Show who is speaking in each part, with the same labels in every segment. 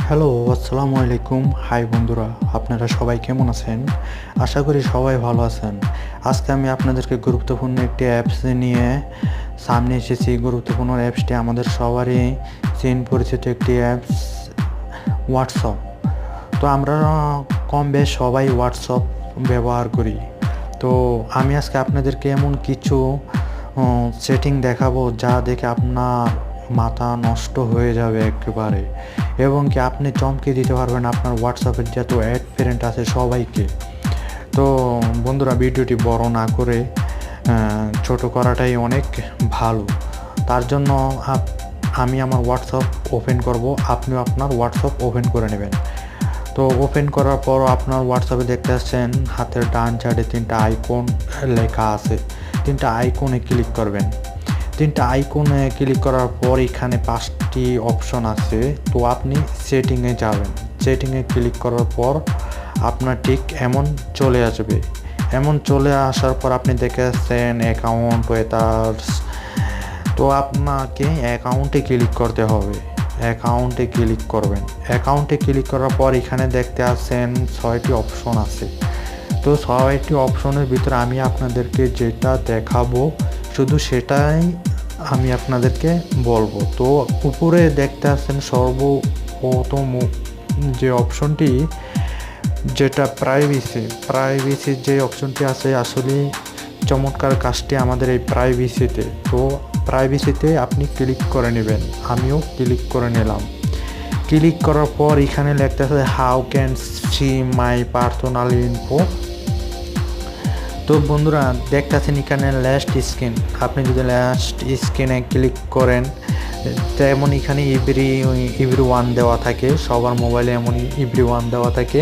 Speaker 1: Hello, আসসালামু আলাইকুম। High বন্ধুরা, আপনারা সবাই কেমন আছেন? আশা করি সবাই ভালো আছেন। আজকে আমি আপনাদেরকে গুরুত্বপূর্ণ একটি অ্যাপস নিয়ে সামনে এসেছি। গুরুত্বপূর্ণ অ্যাপসটি আমাদের সবারই চেন পরিচিত একটি অ্যাপস, হোয়াটসঅ্যাপ। তো আমরা কম বেশ সবাই হোয়াটসঅ্যাপ ব্যবহার করি। তো আমি আজকে আপনাদেরকে এমন কিছু সেটিং দেখাবো যা দেখে আপনার মাথা নষ্ট হয়ে যাবে একেবারে, এবং কি আপনি চমকে দিতে পারবেন আপনার হোয়াটসঅ্যাপের যত অ্যাড ফ্রেন্ড আছে সবাইকে। তো বন্ধুরা, ভিডিওটি বড় না করে ছোট করাটাই অনেক ভালো। তার জন্য আমি আমার হোয়াটসঅ্যাপ ওপেন করব, আপনিও আপনার হোয়াটসঅ্যাপ ওপেন করে নেবেন। তো ওপেন করার পর আপনার হোয়াটসঅ্যাপে দেখতে পাচ্ছেন হাতের ডান সাইডে তিনটা আইকন লেখা আছে। তিনটা আইকনে ক্লিক করবেন। তিনটা আইকনে ক্লিক করার পর এখানে 5টি অপশন আছে। তো আপনি সেটিংয়ে যাবেন। সেটিংয়ে ক্লিক করার পর আপনার ঠিক এমন চলে আসবে। এমন চলে আসার পর আপনি দেখেছেন অ্যাকাউন্ট ওয়েটার্স। তো আপনাকে অ্যাকাউন্টে ক্লিক করতে হবে। অ্যাকাউন্টে ক্লিক করবেন। অ্যাকাউন্টে ক্লিক করার পর এখানে দেখতে পাচ্ছেন 6টি অপশন আছে। তো 6টি অপশনের ভিতরে আমি আপনাদেরকে যেটা দেখাবো শুধু সেটাই আমি আপনাদেরকে বলবো। তো উপরে দেখতে পাচ্ছেন সর্বপ্রথম যে অপশনটি, যেটা প্রাইভেসির যে অপশনটি আছে, আসলে চমৎকার কাজটি আমাদের এই প্রাইভেসিতে। তো প্রাইভেসিতে আপনি ক্লিক করে নেবেন। আমিও ক্লিক করে নিলাম। ক্লিক করার পর এখানে লেখতে আছে how can see my personal info. তো বন্ধুরা, দেখতেছেন এখানে লাস্ট স্ক্রিন। আপনি যদি লাস্ট স্ক্রিনে ক্লিক করেন, তেমন এখানে এভরি ওয়ান দেওয়া থাকে। সবার মোবাইলে এমনই এভরি ওয়ান দেওয়া থাকে।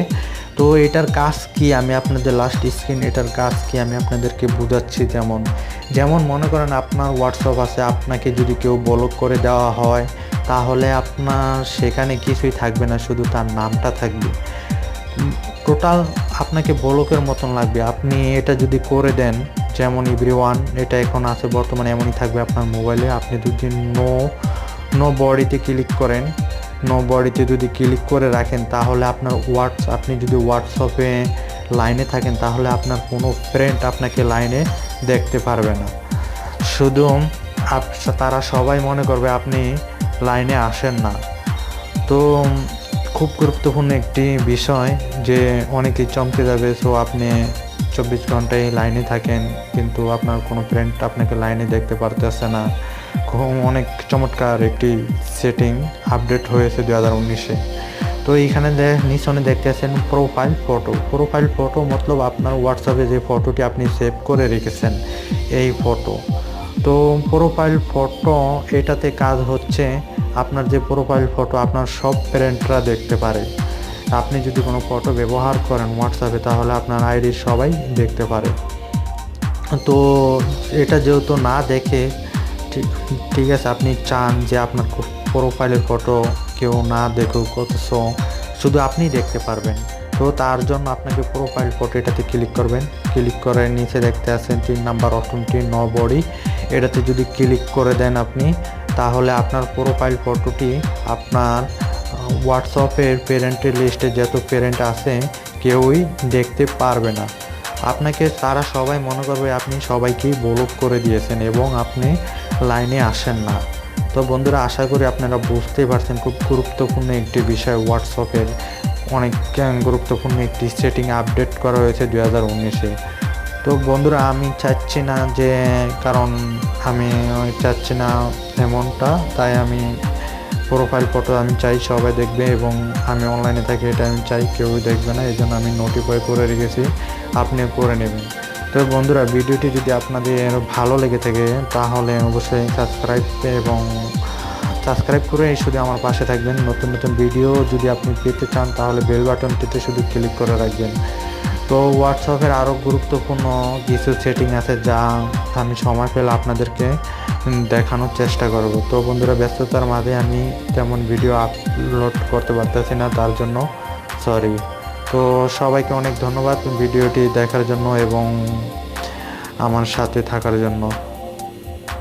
Speaker 1: তো এটার কাজ কি আমি আপনাদের লাস্ট স্ক্রিন এটার কাজ কি আমি আপনাদেরকে বোঝাচ্ছি। যেমন মনে করেন আপনার হোয়াটসঅ্যাপ আছে, আপনাকে যদি কেউ ব্লক করে দেওয়া হয় তাহলে আপনার সেখানে কিছুই থাকবে না, শুধু তার নামটা থাকবে। টোটাল আপনাকে ব্লকের মতন লাগবে। আপনি এটা যদি করে দেন, যেমন এভরিওয়ান এটা এখন আছে বর্তমানে, এমনই থাকবে আপনার মোবাইলে। আপনি যদি নো বডিতে ক্লিক করেন, নো বডিতে যদি ক্লিক করে রাখেন তাহলে আপনার আপনি যদি হোয়াটসঅ্যাপে লাইনে থাকেন তাহলে আপনার কোনো ফ্রেন্ড আপনাকে লাইনে দেখতে পারবে না। শুধু তারা সবাই মনে করবে আপনি লাইনে আসেন না। তো খুব গুরুত্বপূর্ণ একটি বিষয়, যে অনেকেই চমকে যাবে। সো আপনি 24 ঘন্টায় লাইনে থাকেন কিন্তু আপনার কোনো ফ্রেন্ড আপনাকে লাইনে দেখতে পারতেছে না। অনেক চমৎকার একটি সেটিং আপডেট হয়েছে 2019-এ। তো এইখানে নিচনে দেখতেছেন প্রোফাইল ফটো মতলব আপনার হোয়াটসঅ্যাপে যে ফটোটি আপনি সেভ করে রেখেছেন এই ফটো। তো প্রোফাইল ফটো এটাতে কাজ হচ্ছে, আপনার যে প্রোফাইল ফটো আপনার সব ফ্রেন্ডরা দেখতে পারে। আপনি যদি কোনো ফটো ব্যবহার করেন হোয়াটসঅ্যাপে তাহলে আপনার আইডি সবাই দেখতে পারে। তো এটা যেহেতু না দেখে, ঠিক আছে, আপনি চান যে আপনার প্রোফাইলের ফটো কেউ না দেখুক, অথচ শুধু আপনি দেখতে পারবেন। তো তার জন্য আপনাকে প্রোফাইল ফটো এটাতে ক্লিক করবেন। ক্লিক করে নিচে দেখতে আছেন 3 নাম্বার অপশনটি নো বডি। এটাতে যদি ক্লিক করে দেন আপনি, তাহলে আপনার প্রোফাইল ফটোটি আপনার হোয়াটসঅ্যাপের প্যারেন্টের লিস্টে যত প্যারেন্ট আছে কেউই দেখতে পারবে না। আপনাকে তারা সবাই মনে করবে আপনি সবাইকেই ব্লক করে দিয়েছেন এবং আপনি লাইনে আসেন না। তো বন্ধুরা, আশা করি আপনারা বুঝতেই পারছেন খুব গুরুত্বপূর্ণ একটি বিষয়। হোয়াটসঅ্যাপের অনেক গুরুত্বপূর্ণ একটি সেটিং আপডেট করা হয়েছে 2019-এ। তো বন্ধুরা, আমি চাচ্ছি না এমনটা, তাই আমি প্রোফাইল ফটো আমি চাই সবাই দেখবে, এবং আমি অনলাইনে থাকি এটা আমি চাই কেউই দেখবে না। এই জন্য আমি নোটিফাই করে রেখেছি, আপনিও করে নেবেন। তো বন্ধুরা, ভিডিওটি যদি আপনাদের ভালো লেগে থাকে তাহলে অবশ্যই সাবস্ক্রাইব করে শুধু আমার পাশে থাকবেন। নতুন ভিডিও যদি আপনি পেতে চান তাহলে বেল বাটনটিতে শুধু ক্লিক করে রাখবেন। তো হোয়াটসঅ্যাপের আরও গুরুত্বপূর্ণ কিছু সেটিং আছে যা আমি সময় পেলে আপনাদেরকে দেখানোর চেষ্টা করব। তো বন্ধুরা, ব্যস্ততার মাঝে আমি তেমন ভিডিও আপলোড করতে পারতেছি না, তার জন্য সরি। তো সবাইকে অনেক ধন্যবাদ ভিডিওটি দেখার জন্য এবং আমার সাথে থাকার জন্য।